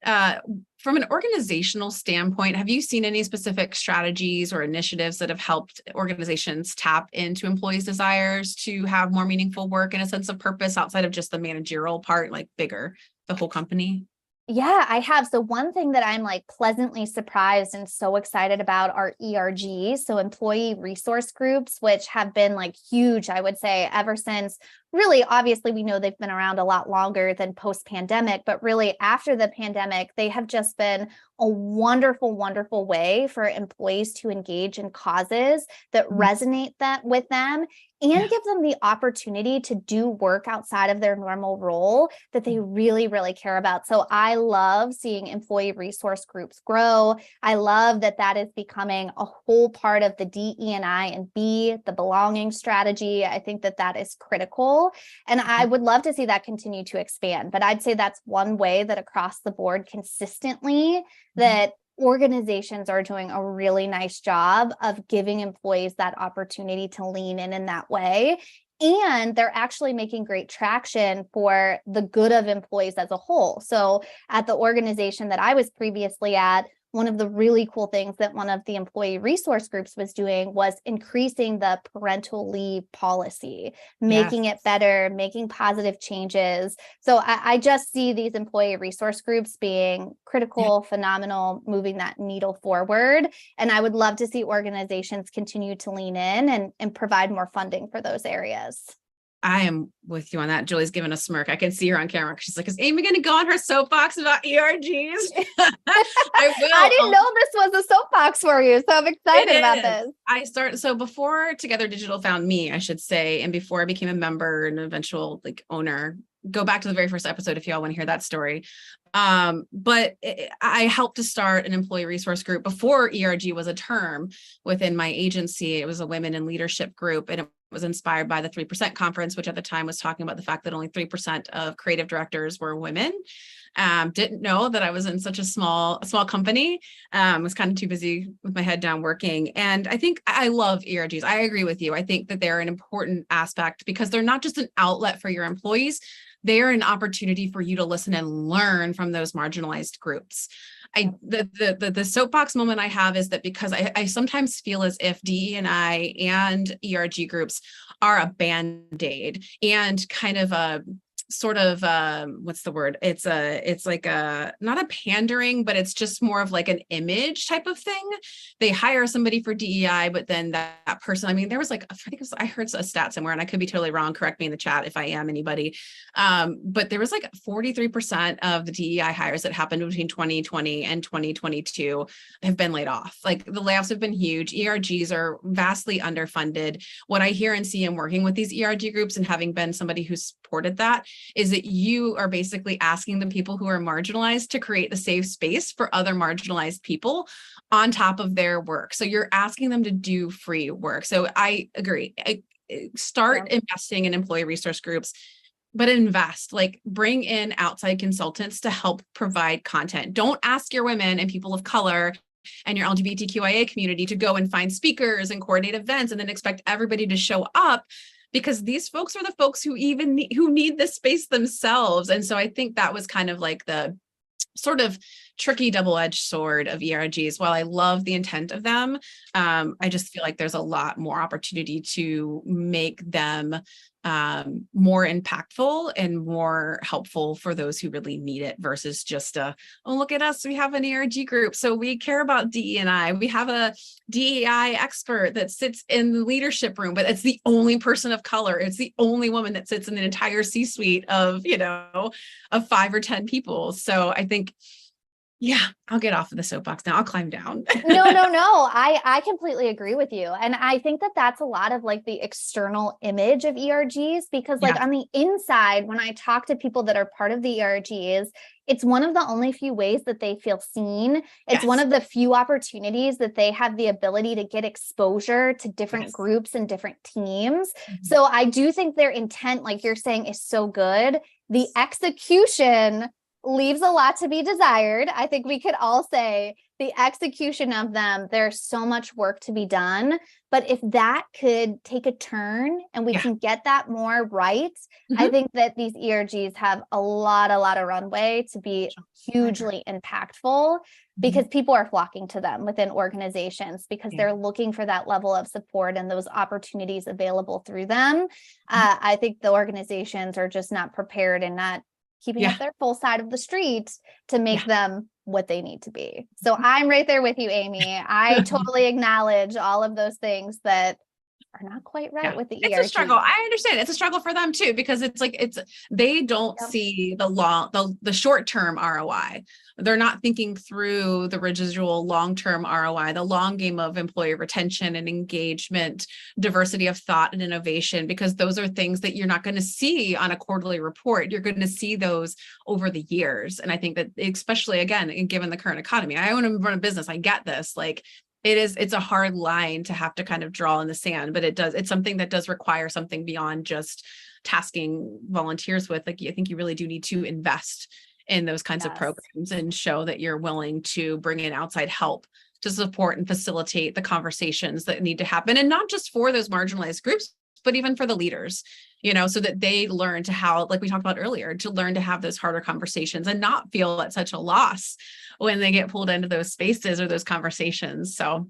From an organizational standpoint, have you seen any specific strategies or initiatives that have helped organizations tap into employees' desires to have more meaningful work and a sense of purpose outside of just the managerial part, like bigger, the whole company? Yeah, I have. So one thing that I'm like pleasantly surprised and so excited about are ERGs, so employee resource groups, which have been like huge, I would say, ever since. Really, obviously, we know they've been around a lot longer than post-pandemic, but really after the pandemic, they have just been a wonderful, wonderful way for employees to engage in causes that resonate with them and give them the opportunity to do work outside of their normal role that they really, really care about. So I love seeing employee resource groups grow. I love that that is becoming a whole part of the DE&I and B, the belonging strategy. I think that that is critical. And I would love to see that continue to expand. But I'd say that's one way that across the board consistently that organizations are doing a really nice job of giving employees that opportunity to lean in that way. And they're actually making great traction for the good of employees as a whole. So at the organization that I was previously at, one of the really cool things that one of the employee resource groups was doing was increasing the parental leave policy, making it better, making positive changes. So I just see these employee resource groups being critical, phenomenal, moving that needle forward. And I would love to see organizations continue to lean in and provide more funding for those areas. I am with you on that. Julie's giving a smirk. I can see her on camera. She's like, is Amy going to go on her soapbox about ERGs? I will. I didn't know this was a soapbox for you, so I'm excited about this. So before Together Digital found me, I should say, and before I became a member and eventual owner, go back to the very first episode if y'all want to hear that story. But I helped to start an employee resource group before ERG was a term within my agency. It was a women in leadership group, and it was inspired by the 3% conference, which at the time was talking about the fact that only 3% of creative directors were women. Didn't know that I was in such a small company. Was kind of too busy with my head down working. And I think I love ERGs. I agree with you. I think that they're an important aspect because they're not just an outlet for your employees. They are an opportunity for you to listen and learn from those marginalized groups. The soapbox moment I have is that because I sometimes feel as if DE&I and ERG groups are a band-aid and kind of a sort of what's the word? It's like a not a pandering, but it's just more of like an image type of thing. They hire somebody for DEI, but then that person, I mean, there was like, I think it was, I heard a stat somewhere and I could be totally wrong. Correct me in the chat if I am anybody. But there was like 43% of the DEI hires that happened between 2020 and 2022 have been laid off. Like the layoffs have been huge. ERGs are vastly underfunded. What I hear and see in working with these ERG groups and having been somebody who supported that is that you are basically asking the people who are marginalized to create the safe space for other marginalized people on top of their work. So you're asking them to do free work. So I agree. Start investing in employee resource groups, but invest, like bring in outside consultants to help provide content. Don't ask your women and people of color and your LGBTQIA community to go and find speakers and coordinate events and then expect everybody to show up, because these folks are the folks who need this space themselves. And so I think that was kind of like the sort of tricky double-edged sword of ERGs. While I love the intent of them, I just feel like there's a lot more opportunity to make them more impactful and more helpful for those who really need it versus just oh, look at us, we have an ERG group, so we care about DE&I. We have a DEI expert that sits in the leadership room, but it's the only person of color. It's the only woman that sits in the entire C-suite of 5 or 10 people. So I think, yeah, I'll get off of the soapbox now. I'll climb down. No. I completely agree with you. And I think that that's a lot of like the external image of ERGs, because like on the inside, when I talk to people that are part of the ERGs, it's one of the only few ways that they feel seen. It's one of the few opportunities that they have the ability to get exposure to different groups and different teams. So I do think their intent, like you're saying, is so good. The execution leaves a lot to be desired. I think we could all say the execution of them, there's so much work to be done. But if that could take a turn and we can get that more right, I think that these ERGs have a lot of runway to be hugely impactful, because people are flocking to them within organizations because they're looking for that level of support and those opportunities available through them. I think the organizations are just not prepared and not keeping up their full side of the street to make them what they need to be. So I'm right there with you, Amy. I totally acknowledge all of those things that are not quite right with the ERG. It's a struggle. I understand. It's a struggle for them too, because it's like, they don't see the short-term ROI. They're not thinking through the residual long-term ROI, the long game of employee retention and engagement, diversity of thought and innovation, because those are things that you're not going to see on a quarterly report. You're going to see those over the years. And I think that, especially again, given the current economy, I want to run a business. I get this. Like, it's a hard line to have to kind of draw in the sand, but it's something that does require something beyond just tasking volunteers with. Like, I think you really do need to invest in those kinds of programs and show that you're willing to bring in outside help to support and facilitate the conversations that need to happen. And not just for those marginalized groups, but even for the leaders, so that they learn to how, like we talked about earlier, to learn to have those harder conversations and not feel at such a loss when they get pulled into those spaces or those conversations. So,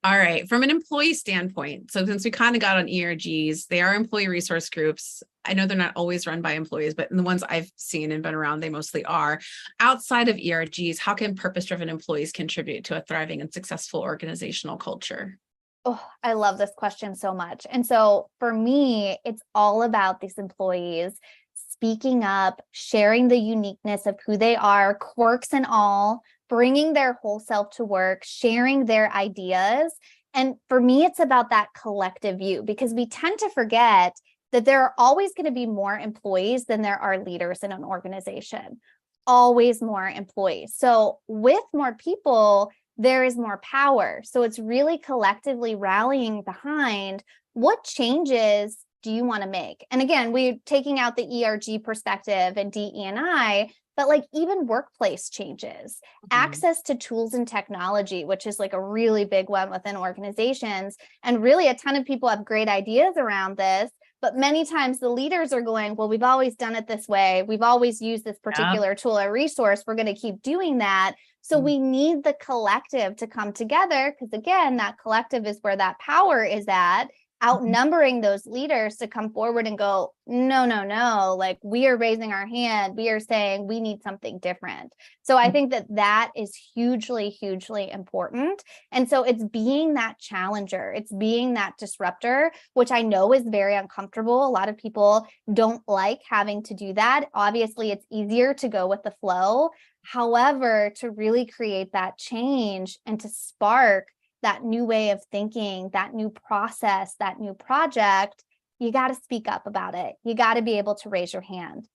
all right, from an employee standpoint, so since we kind of got on ERGs, they are employee resource groups. I know they're not always run by employees, but in the ones I've seen and been around, they mostly are. Outside of ERGs, how can purpose-driven employees contribute to a thriving and successful organizational culture? Oh, I love this question so much. And so for me, it's all about these employees speaking up, sharing the uniqueness of who they are, quirks and all, bringing their whole self to work, sharing their ideas. And for me, it's about that collective view, because we tend to forget that there are always going to be more employees than there are leaders in an organization. Always more employees. So with more people, there is more power. So it's really collectively rallying behind what changes do you want to make? And again, we're taking out the ERG perspective and DE&I, but like even workplace changes, access to tools and technology, which is like a really big one within organizations. And really a ton of people have great ideas around this, but many times the leaders are going, well, we've always done it this way. We've always used this particular tool or resource. We're going to keep doing that. So we need the collective to come together, because again, that collective is where that power is at, outnumbering those leaders to come forward and go, no, no, no, like we are raising our hand. We are saying we need something different. So I think that that is hugely, hugely important. And so it's being that challenger, it's being that disruptor, which I know is very uncomfortable. A lot of people don't like having to do that. Obviously, it's easier to go with the flow. However, to really create that change and to spark that new way of thinking, that new process, that new project, you got to speak up about it. You got to be able to raise your hand.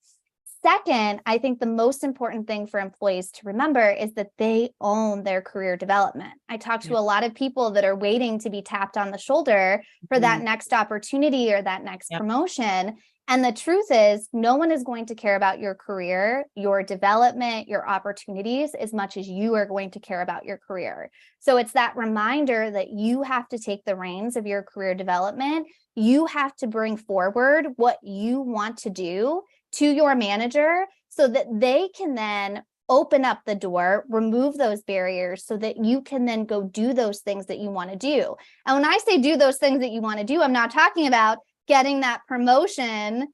Second, I think the most important thing for employees to remember is that they own their career development. I talk to a lot of people that are waiting to be tapped on the shoulder for that next opportunity or that next promotion. And the truth is, no one is going to care about your career, your development, your opportunities as much as you are going to care about your career. So it's that reminder that you have to take the reins of your career development. You have to bring forward what you want to do to your manager so that they can then open up the door, remove those barriers so that you can then go do those things that you want to do. And when I say do those things that you want to do, I'm not talking about getting that promotion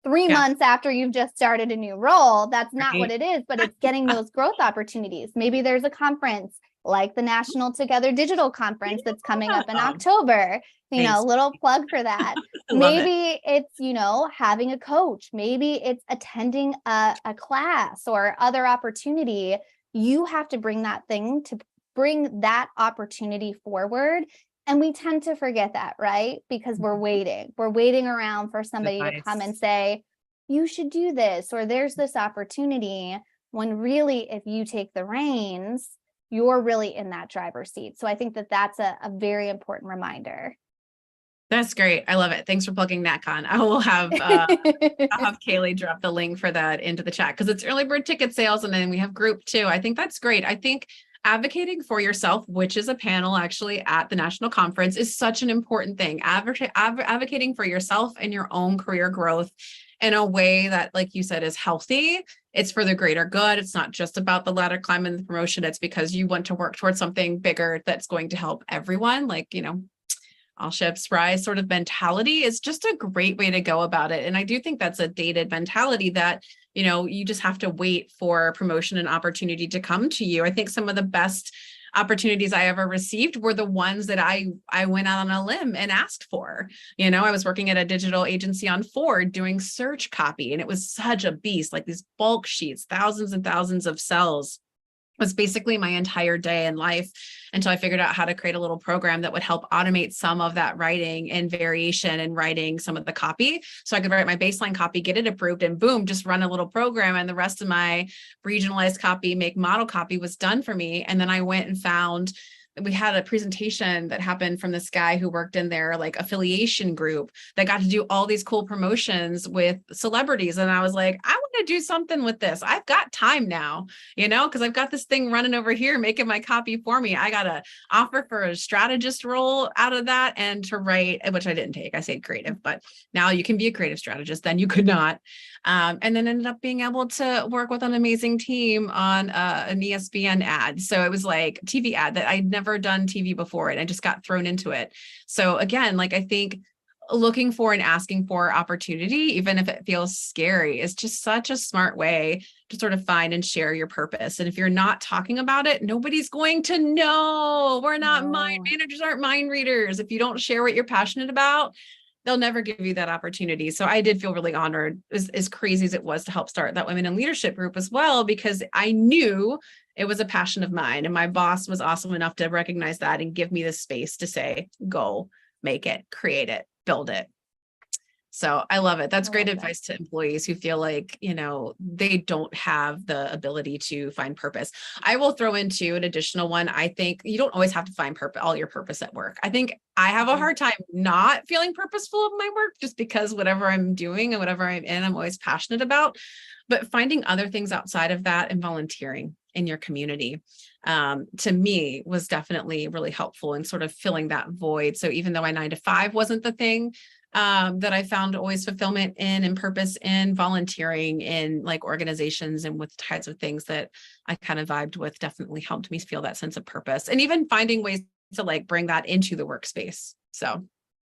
3 months after you've just started a new role. That's not what it is, but it's getting those growth opportunities. Maybe there's a conference like the National Together Digital Conference that's coming up in October, little plug for that. Maybe it's, having a coach. Maybe it's attending a class or other opportunity. You have to bring that opportunity forward. And we tend to forget that, right? Because we're waiting around for somebody to come and say, you should do this, or there's this opportunity, when really, if you take the reins, you're really in that driver's seat. So I think that that's a very important reminder. That's great. I love it. Thanks for plugging NatCon. I will have I'll have Kaylee drop the link for that into the chat, because it's early bird ticket sales, and then we have group too. I think that's great. I think advocating for yourself, which is a panel actually at the national conference, is such an important thing. Advocating for yourself and your own career growth in a way that, like you said, is healthy. It's for the greater good. It's not just about the ladder climb and the promotion. It's because you want to work towards something bigger that's going to help everyone. Like, all ships rise sort of mentality is just a great way to go about it. And I do think that's a dated mentality that, you just have to wait for promotion and opportunity to come to you. I think some of the best opportunities I ever received were the ones that I went out on a limb and asked for. I was working at a digital agency on Ford doing search copy, and it was such a beast, like these bulk sheets, thousands and thousands of cells. Was basically my entire day in life until I figured out how to create a little program that would help automate some of that writing and variation and writing some of the copy. So I could write my baseline copy, get it approved, and boom, just run a little program. And the rest of my regionalized copy, make model copy was done for me. And then I went and found, we had a presentation that happened from this guy who worked in their like affiliation group that got to do all these cool promotions with celebrities. And I was like, I want to do something with this. I've got time now, because I've got this thing running over here, making my copy for me. I got an offer for a strategist role out of that, and to write, which I didn't take. I said creative, but now you can be a creative strategist. Then you could not. And then ended up being able to work with an amazing team on an ESPN ad. So it was like TV ad that I'd never done TV before, and I just got thrown into it. So again, like I think looking for and asking for opportunity, even if it feels scary, is just such a smart way to sort of find and share your purpose. And if you're not talking about it, nobody's going to know. We're not mind managers, aren't mind readers. If you don't share what you're passionate about, they'll never give you that opportunity. So I did feel really honored, as crazy as it was, to help start that women in leadership group as well, because I knew it was a passion of mine. And my boss was awesome enough to recognize that and give me the space to say, go make it, create it, build it. So I love it. That's I great love that. advice to employees who feel like, they don't have the ability to find purpose. I will throw into an additional one. I think you don't always have to find all your purpose at work. I think I have a hard time not feeling purposeful of my work just because whatever I'm doing and whatever I'm in, I'm always passionate about. But finding other things outside of that and volunteering in your community, to me was definitely really helpful in sort of filling that void. So even though my 9 to 5 wasn't the thing that I found always fulfillment in and purpose in, volunteering in like organizations and with types of things that I kind of vibed with definitely helped me feel that sense of purpose, and even finding ways to like bring that into the workspace. So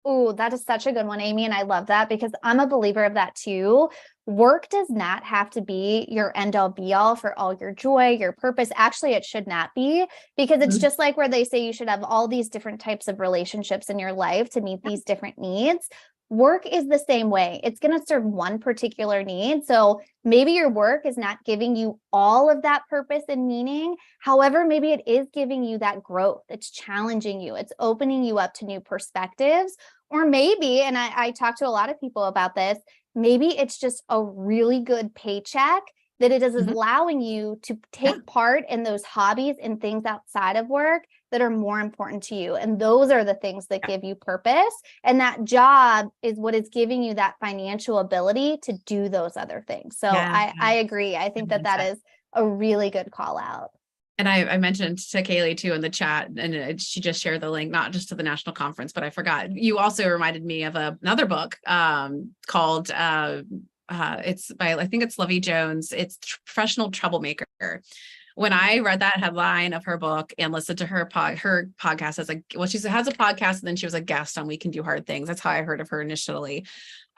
Oh, that is such a good one, Amy. And I love that because I'm a believer of that too. Work does not have to be your end all be all for all your joy, your purpose. Actually, it should not be, because it's just like where they say you should have all these different types of relationships in your life to meet these different needs. Work is the same way. It's going to serve one particular need. So maybe your work is not giving you all of that purpose and meaning. However, maybe it is giving you that growth. It's challenging you. It's opening you up to new perspectives. Or maybe, and I talk to a lot of people about this, maybe it's just a really good paycheck that it is allowing you to take part in those hobbies and things outside of work that are more important to you. And those are the things that give you purpose. And that job is what is giving you that financial ability to do those other things. So I agree. I think that is a really good call out. And I mentioned to Kaylee too in the chat, and she just shared the link, not just to the national conference, but I forgot. You also reminded me of another book called it's by, I think it's Lovey Jones. It's Professional Troublemaker. When I read that headline of her book and listened to her podcast as she has a podcast, and then she was a guest on We Can Do Hard Things. That's how I heard of her initially.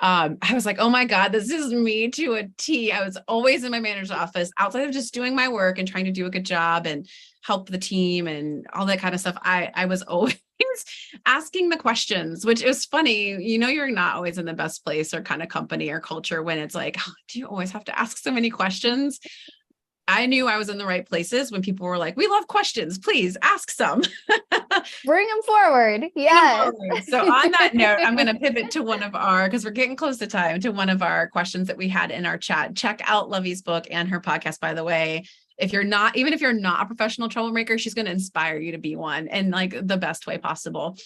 I was like, oh my God, this is me to a T. I was always in my manager's office outside of just doing my work and trying to do a good job and help the team and all that kind of stuff. I was always asking the questions, which is funny. You're not always in the best place or kind of company or culture when it's like, oh, do you always have to ask so many questions? I knew I was in the right places when people were like, we love questions, please ask some. Bring them forward. Yes. So on that note, I'm going to pivot to because we're getting close to time, to one of our questions that we had in our chat. Check out Lovey's book and her podcast, by the way. Even if you're not a professional troublemaker, she's going to inspire you to be one in like the best way possible.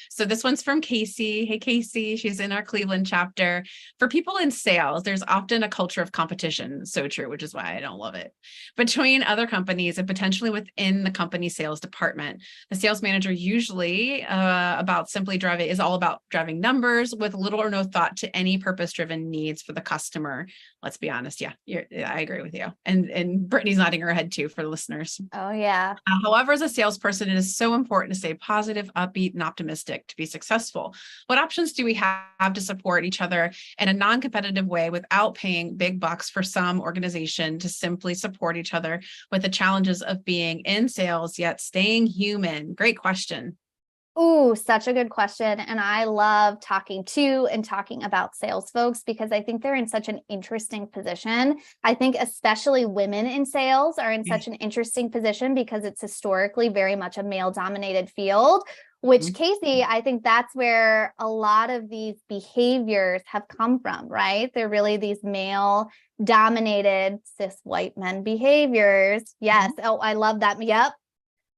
So this one's from Casey. Hey, Casey, she's in our Cleveland chapter. For people in sales, there's often a culture of competition. So true, which is why I don't love it. Between other companies and potentially within the company sales department, the sales manager usually is all about driving numbers with little or no thought to any purpose-driven needs for the customer. Let's be honest. Yeah, I agree with you. And Brittany's nodding her head too for the listeners. Oh, yeah. However, as a salesperson, it is so important to stay positive, upbeat, and optimistic to be successful. What options do we have to support each other in a non-competitive way without paying big bucks for some organization to simply support each other with the challenges of being in sales, yet staying human? Great question. Ooh, such a good question. And I love talking to and talking about sales folks because I think they're in such an interesting position. I think especially women in sales are in such an interesting position because it's historically very much a male-dominated field, which Casey, I think that's where a lot of these behaviors have come from, right? They're really these male-dominated cis white men behaviors. Yes. Oh, I love that. Yep.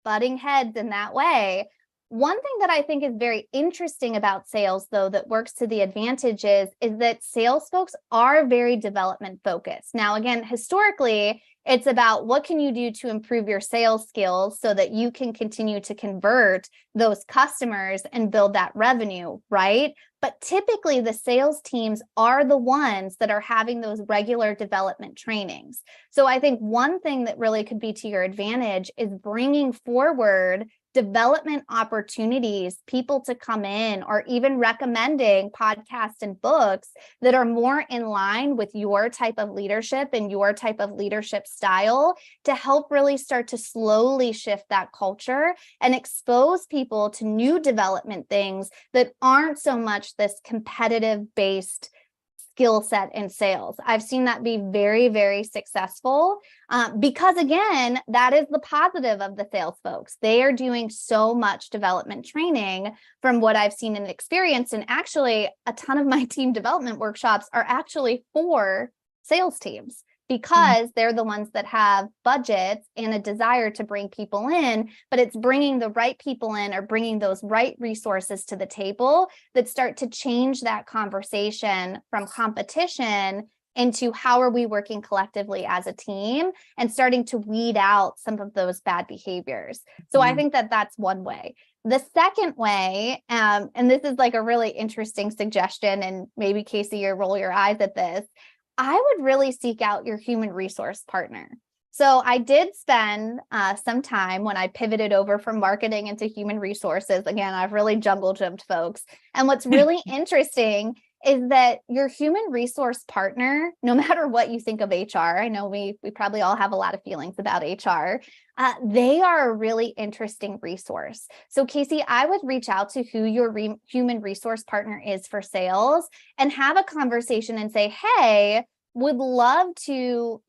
Butting heads in that way. One thing that I think is very interesting about sales, though, that works to the advantages is that sales folks are very development focused. Now, again, historically, it's about what can you do to improve your sales skills so that you can continue to convert those customers and build that revenue, right? But typically, the sales teams are the ones that are having those regular development trainings. So I think one thing that really could be to your advantage is bringing forward development opportunities, people to come in, or even recommending podcasts and books that are more in line with your type of leadership and your type of leadership style to help really start to slowly shift that culture and expose people to new development things that aren't so much this competitive based skill set in sales. I've seen that be very, very successful because, again, that is the positive of the sales folks. They are doing so much development training from what I've seen and experienced. And actually, a ton of my team development workshops are actually for sales teams, because they're the ones that have budgets and a desire to bring people in, but it's bringing the right people in or bringing those right resources to the table that start to change that conversation from competition into how are we working collectively as a team, and starting to weed out some of those bad behaviors. So I think that that's one way. The second way, and this is like a really interesting suggestion, and maybe Casey, you roll your eyes at this, I would really seek out your human resource partner. So I did spend some time when I pivoted over from marketing into human resources. Again, I've really jungle jumped, folks. And what's really interesting is that your human resource partner, no matter what you think of HR, I know we probably all have a lot of feelings about HR, they are a really interesting resource. So Casey, I would reach out to who your human resource partner is for sales and have a conversation and say, hey, would love to,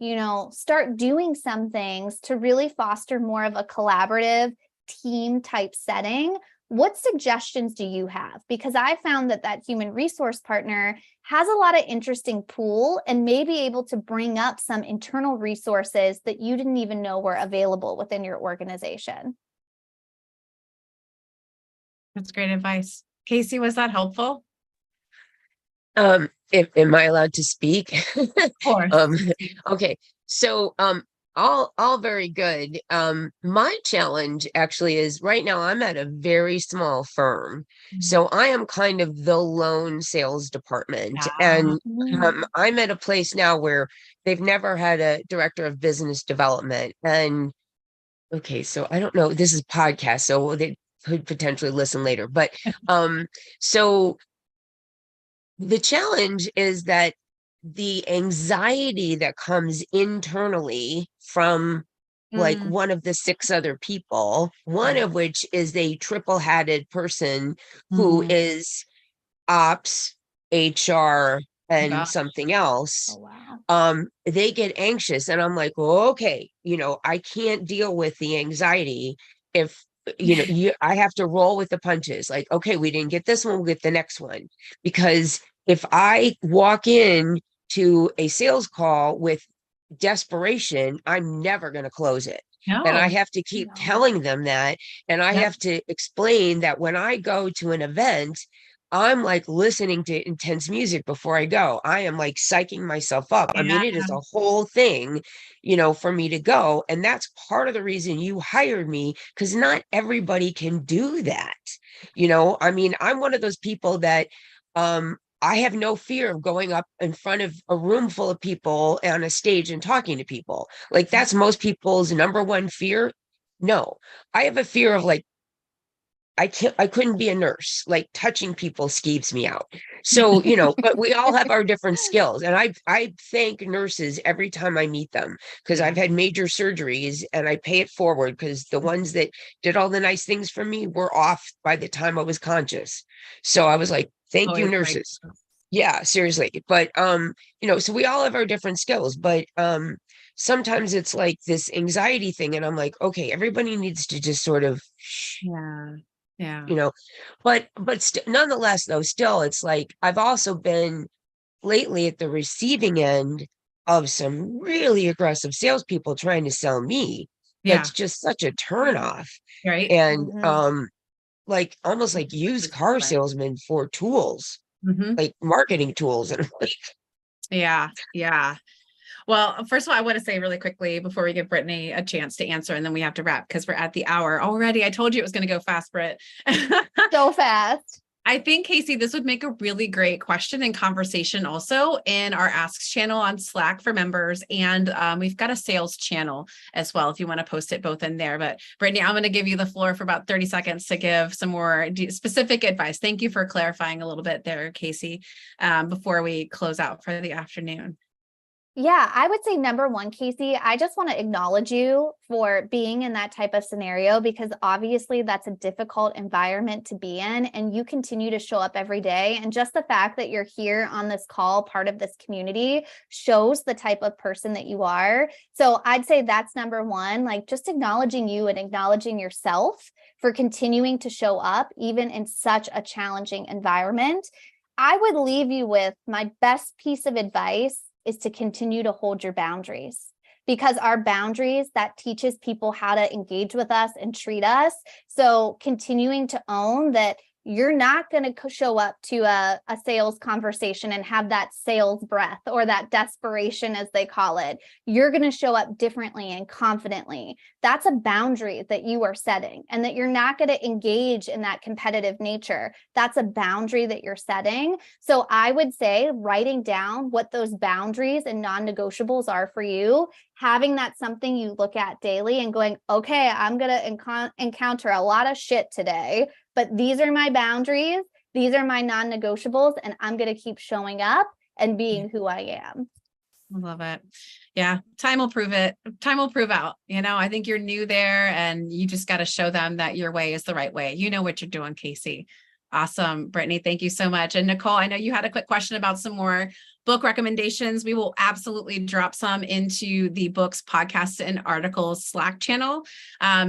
start doing some things to really foster more of a collaborative team type setting. What suggestions do you have? Because I found that human resource partner has a lot of interesting pool and may be able to bring up some internal resources that you didn't even know were available within your organization. That's great advice. Casey, was that helpful? Am I allowed to speak? Of course. Okay. So, all very good. My challenge actually is right now I'm at a very small firm. So I am kind of the lone sales department. And I'm at a place now where they've never had a director of business development. And okay, so I don't know, this is podcast, so they could potentially listen later. But so the challenge is that the anxiety that comes internally from like one of the 6 other people, one of which is a triple-hatted person who is ops, HR, and something else. Oh, wow. They get anxious, and I'm like, well, okay, I can't deal with the anxiety if I have to roll with the punches. Like, okay, we didn't get this one, we'll get the next one. Because if I walk in to a sales call with desperation, I'm never going to close it. And I have to keep telling them that. And I have to explain that when I go to an event, I'm like listening to intense music before I go. I am like psyching myself up. I mean, it is a whole thing, for me to go. And that's part of the reason you hired me, because not everybody can do that. I mean, I'm one of those people that I have no fear of going up in front of a room full of people on a stage and talking to people. Like, that's most people's number one fear. No, I have a fear of like, I couldn't be a nurse. Like, touching people skeeves me out. So, but we all have our different skills. And I thank nurses every time I meet them, because I've had major surgeries and I pay it forward, because the ones that did all the nice things for me were off by the time I was conscious. So I was like, thank you, nurses. Yeah, seriously. But, so we all have our different skills, but, sometimes it's like this anxiety thing. And I'm like, okay, everybody needs to just sort of, but nonetheless, though, still, it's like, I've also been lately at the receiving end of some really aggressive salespeople trying to sell me. That's just such a turnoff. Right. And, like almost like used car salesmen for tools, like marketing tools. And Yeah. Well, first of all, I want to say really quickly before we give Brittany a chance to answer, and then we have to wrap because we're at the hour already. I told you it was going to go fast, Britt. So fast. I think, Casey, this would make a really great question and conversation also in our Asks channel on Slack for members. And we've got a sales channel as well, if you want to post it both in there. But Brittany, I'm going to give you the floor for about 30 seconds to give some more specific advice. Thank you for clarifying a little bit there, Casey, before we close out for the afternoon. Yeah, I would say number one, Casey, I just want to acknowledge you for being in that type of scenario, because obviously that's a difficult environment to be in, and you continue to show up every day. And just the fact that you're here on this call, part of this community, shows the type of person that you are. So I'd say that's number one, like just acknowledging you and acknowledging yourself for continuing to show up even in such a challenging environment. I would leave you with my best piece of advice is to continue to hold your boundaries, because our boundaries, that teaches people how to engage with us and treat us. So continuing to own that you're not going to show up to a sales conversation and have that sales breath or that desperation, as they call it. You're going to show up differently and confidently. That's a boundary that you are setting, and that you're not going to engage in that competitive nature. That's a boundary that you're setting. So I would say writing down what those boundaries and non-negotiables are for you, having that something you look at daily and going, okay, I'm going to encounter a lot of shit today, but these are my boundaries. These are my non-negotiables, and I'm going to keep showing up and being who I am. I love it. Yeah. Time will prove it. Time will prove out. I think you're new there, and you just got to show them that your way is the right way. You know what you're doing, Casey. Awesome. Brittany, thank you so much. And Nicole, I know you had a quick question about some more book recommendations. We will absolutely drop some into the books, podcasts, and articles Slack channel.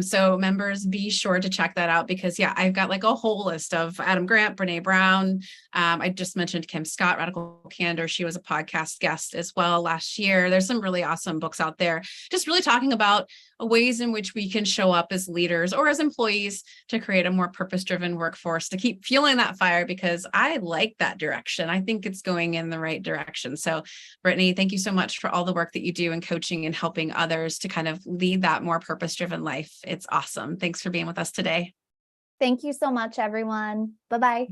So members, be sure to check that out, because I've got like a whole list of Adam Grant, Brene Brown. I just mentioned Kim Scott, Radical Candor. She was a podcast guest as well last year. There's some really awesome books out there, just really talking about ways in which we can show up as leaders or as employees to create a more purpose-driven workforce, to keep fueling that fire, because I like that direction. I think it's going in the right direction. So Brittany, thank you so much for all the work that you do in coaching and helping others to kind of lead that more purpose-driven life. It's awesome. Thanks for being with us today. Thank you so much, everyone. Bye-bye.